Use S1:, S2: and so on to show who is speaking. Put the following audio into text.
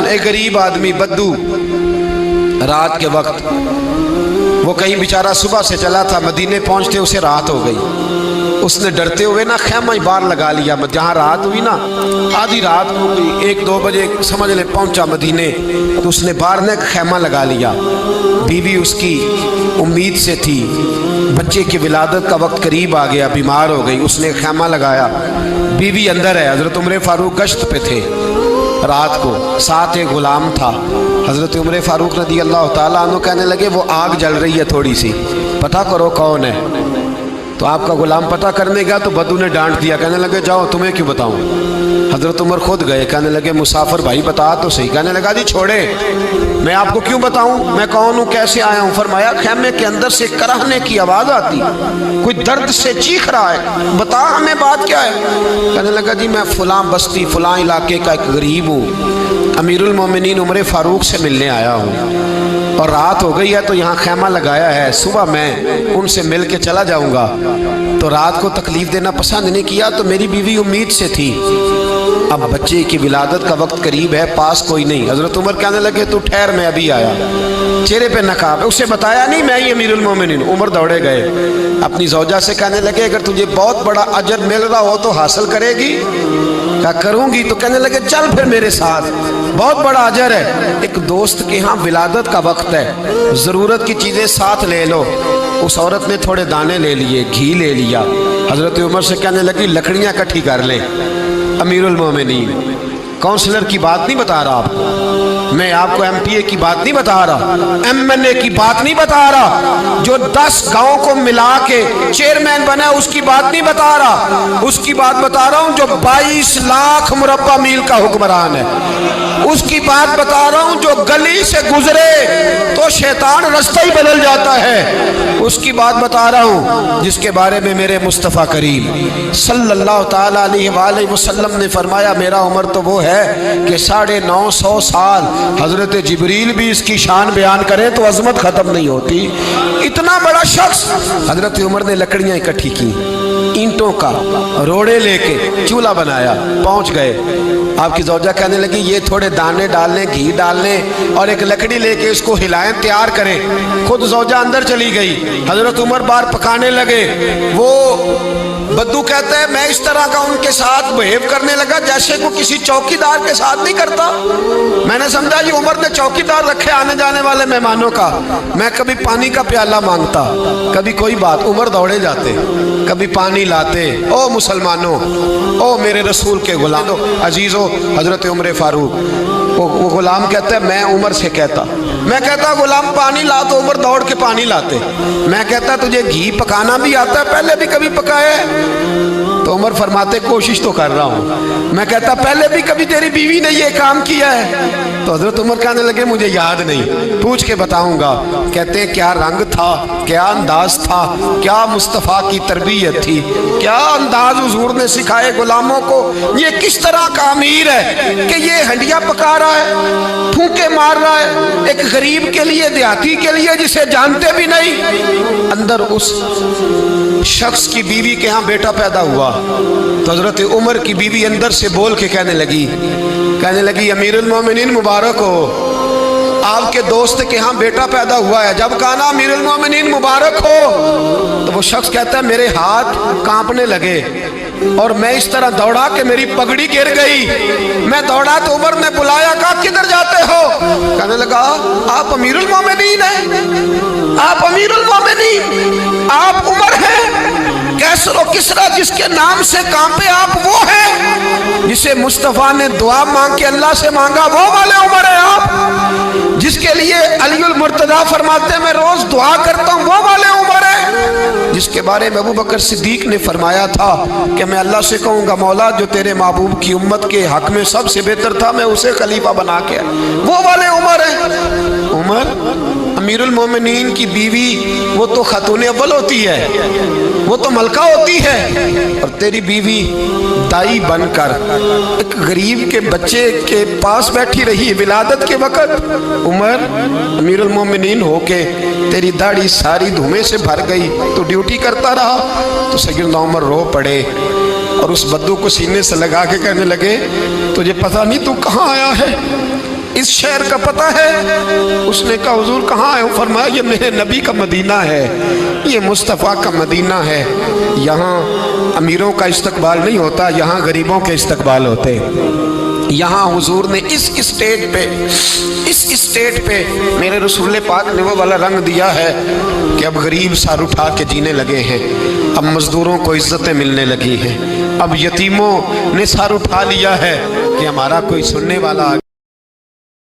S1: एक गरीब आदमी बद्दू रात के वक्त, वो कहीं बेचारा सुबह से चला था, मदीने पहुंचते उसे रात हो गई। उसने डरते हुए ना खैमा ही बाहर लगा लिया। जहाँ रात हुई ना, आधी रात को कोई 1-2 बजे समझ ले पहुंचा मदीने, तो उसने बाहर ने खैमा लगा लिया। बीवी उसकी उम्मीद से थी, बच्चे की विलादत का वक्त करीब आ गया, बीमार हो गई, उसने खैमा लगाया। बीवी अंदर है, हज़रत उमर फारूक गश्त पे थे रात को, साथ एक गुलाम था। हज़रत उमर फारूक रज़ी अल्लाह ताला अन्हु कहने लगे वो आग जल रही है थोड़ी सी, पता करो कौन है। तो आपका गुलाम पता करने गया तो बद्दू ने डांट दिया, कहने लगे जाओ तुम्हें क्यों बताऊं। हज़रत उमर खुद गए, कहने लगे मुसाफिर भाई बता तो सही। कहने लगा जी छोड़े, मैं आपको क्यों बताऊं, मैं कौन हूं, कैसे आया हूं। फरमाया खैमे के अंदर से कराहने की आवाज़ आती, कोई दर्द से चीख रहा है, बता हमें बात क्या है। कहने लगा जी मैं फ़लाँ बस्ती फ़लाँ इलाके का एक गरीब हूँ, अमीरुल मोमिनीन उमर फारूक से मिलने आया हूँ और रात हो गई है तो यहाँ खैमा लगाया है, सुबह मैं उनसे मिल के चला जाऊँगा। तो रात को तकलीफ़ देना पसंद नहीं किया, तो मेरी बीवी उम्मीद से थी, अब बच्चे की विलादत का वक्त करीब है, पास कोई नहीं। हज़रत उमर कहने लगे तू ठहर, मैं अभी आया। चेहरे पे नकाब, उसे बताया नहीं मैं ही अमीरुल मोमिनीन। उमर दौड़े गए, अपनी ज़ौजा से कहने लगे अगर तुझे बहुत बड़ा अजर मिल रहा हो तो हासिल करेगी। क्या करूँगी, तो कहने लगे चल फिर मेरे साथ, बहुत बड़ा अजर है। एक दोस्त के यहाँ विलादत का वक्त है, ज़रूरत की चीज़ें साथ ले लो। उस औरत ने थोड़े दाने ले लिए, घी ले लिया। हज़रत उमर से कहने लगी लकड़ियाँ इकट्ठी कर लें। अमीरुल मोमिनीन, काउंसलर की बात नहीं बता रहा आपको, मैं आपको एमपीए की बात नहीं बता रहा, एमएनए की बात नहीं बता रहा, जो 10 गांव को मिला के चेयरमैन बना उसकी बात नहीं बता रहा, उसकी बात बता रहा हूं जो 22 लाख मुरब्बा मील का हुक्मरान है। उसकी बात बता रहा हूं जो गली से गुजरे तो शैतान रास्ता ही बदल जाता है। उसकी बात बता रहा हूं जिसके बारे में मेरे मुस्तफ़ा करीम सल्लल्लाहु ताला अलैहि वसल्लम ने फरमाया मेरा उमर तो वो है कि 950 साल हजरत जिब्रील भी इसकी शान बयान करें तो अजमत खत्म नहीं होती। इतना बड़ा शख्स। हजरत उमर ने लकड़ियां इकट्ठी की, ईंटों का रोड़े लेके चूल्हा बनाया, पहुंच गए। आपकी ज़ौजा कहने लगी ये थोड़े दाने डालने, घी डालने और एक लकड़ी लेके इसको हिलाएं, तैयार करें। खुद ज़ौजा अंदर चली गई, हजरत उमर बाहर पकाने लगे। वो बद्दू कहता है मैं इस तरह का उनके साथ बिहेव करने लगा जैसे को किसी चौकीदार के साथ नहीं करता। मैंने समझा ये उमर ने चौकीदार रखे आने जाने वाले मेहमानों का। मैं कभी पानी का प्याला मांगता, कभी कोई बात, उमर दौड़े जाते, कभी पानी लाते। ओ मुसलमानों, ओ मेरे रसूल के गुलामों अजीज़ों, हजरत उमर फारूक, वो गुलाम कहता है मैं उमर से कहता, मैं कहता गुलाम पानी ला, तो उमर दौड़ के पानी लाते। मैं कहता तुझे घी पकाना भी आता है, पहले भी कभी पकाया है? तो उमर फरमाते कोशिश तो कर रहा हूँ। मैं कहता पहले भी कभी तेरी बीवी ने ये काम किया है? तो हजरत उमर कहने लगे मुझे याद नहीं, पूछ के बताऊंगा। कहते क्या रंग था, क्या अंदाज था, क्या मुस्तफ़ा की तरबियत थी, क्या अंदाज हुजूर ने सिखाए गुलामों को। ये किस तरह का अमीर है कि ये हंडिया पका रहा है, फूंके मार रहा है एक गरीब के लिए, देहाती के लिए जिसे जानते भी नहीं। अंदर उस शख्स की बीवी के यहाँ बेटा पैदा हुआ तो हजरत उमर की बीवी अंदर से बोल के कहने लगी अमीरुल मोमिनीन मुबारक हो, आपके दोस्त के यहाँ बेटा पैदा हुआ है। जब कहा ना अमीरुल मोमिनीन मुबारक हो, तो वो शख्स कहता है मेरे हाथ कांपने लगे और मैं इस तरह दौड़ा कि मेरी पगड़ी गिर गई। मैं दौड़ा तो उमर ने बुलाया, कहा किधर जाते हो? कहने लगा आप अमीरुल मोमिनीन हैं, आप अमीरुल मोमिनीन, आप उमर हैं। कैसरो किसरा जिसके नाम से कांपे आप वो हैं, जिसे मुस्तफ़ा ने दुआ मांग के अल्लाह से मांगा वो वाले उमर है आप, जिसके लिए अलीउल मुर्तज़ा फरमाते हैं मैं रोज दुआ करता हूँ वो वाले उमर है, जिसके बारे में अबू बकर सिद्दीक ने फरमाया था कि मैं अल्लाह से कहूँगा मौला जो तेरे महबूब की उम्मत के हक में सबसे बेहतर था मैं उसे खलीफा बना के, वो वाले उमर है। उमर अमीरुल मोमिनीन की बीवी वो तो खातून अव्वल होती है, वो तो मलका होती है, और तेरी बीवी दाई बनकर एक गरीब के बच्चे के पास बैठी रही विलादत के वक़्त। उमर अमीरुल मोमिनीन होके तेरी दाढ़ी सारी धुएं से भर गई, तो ड्यूटी करता रहा। तो सैयदना उमर रो पड़े और उस बद्दू को सीने से लगा के कहने लगे तुझे पता नहीं तू कहाँ आया है? इस शहर का पता है? उसने कहा हुजूर कहाँ है? फरमाया ये मेरे नबी का मदीना है, ये मुस्तफ़ा का मदीना है। यहाँ अमीरों का इस्तकबाल नहीं होता, यहाँ गरीबों के इस्तकबाल होते। यहाँ हुजूर ने इस स्टेट पे मेरे रसूल पाक ने वो वाला रंग दिया है कि अब गरीब सर उठा के जीने लगे हैं, अब मजदूरों को इज्जतें मिलने लगी हैं, अब यतीमों ने सर उठा लिया है कि हमारा कोई सुनने वाला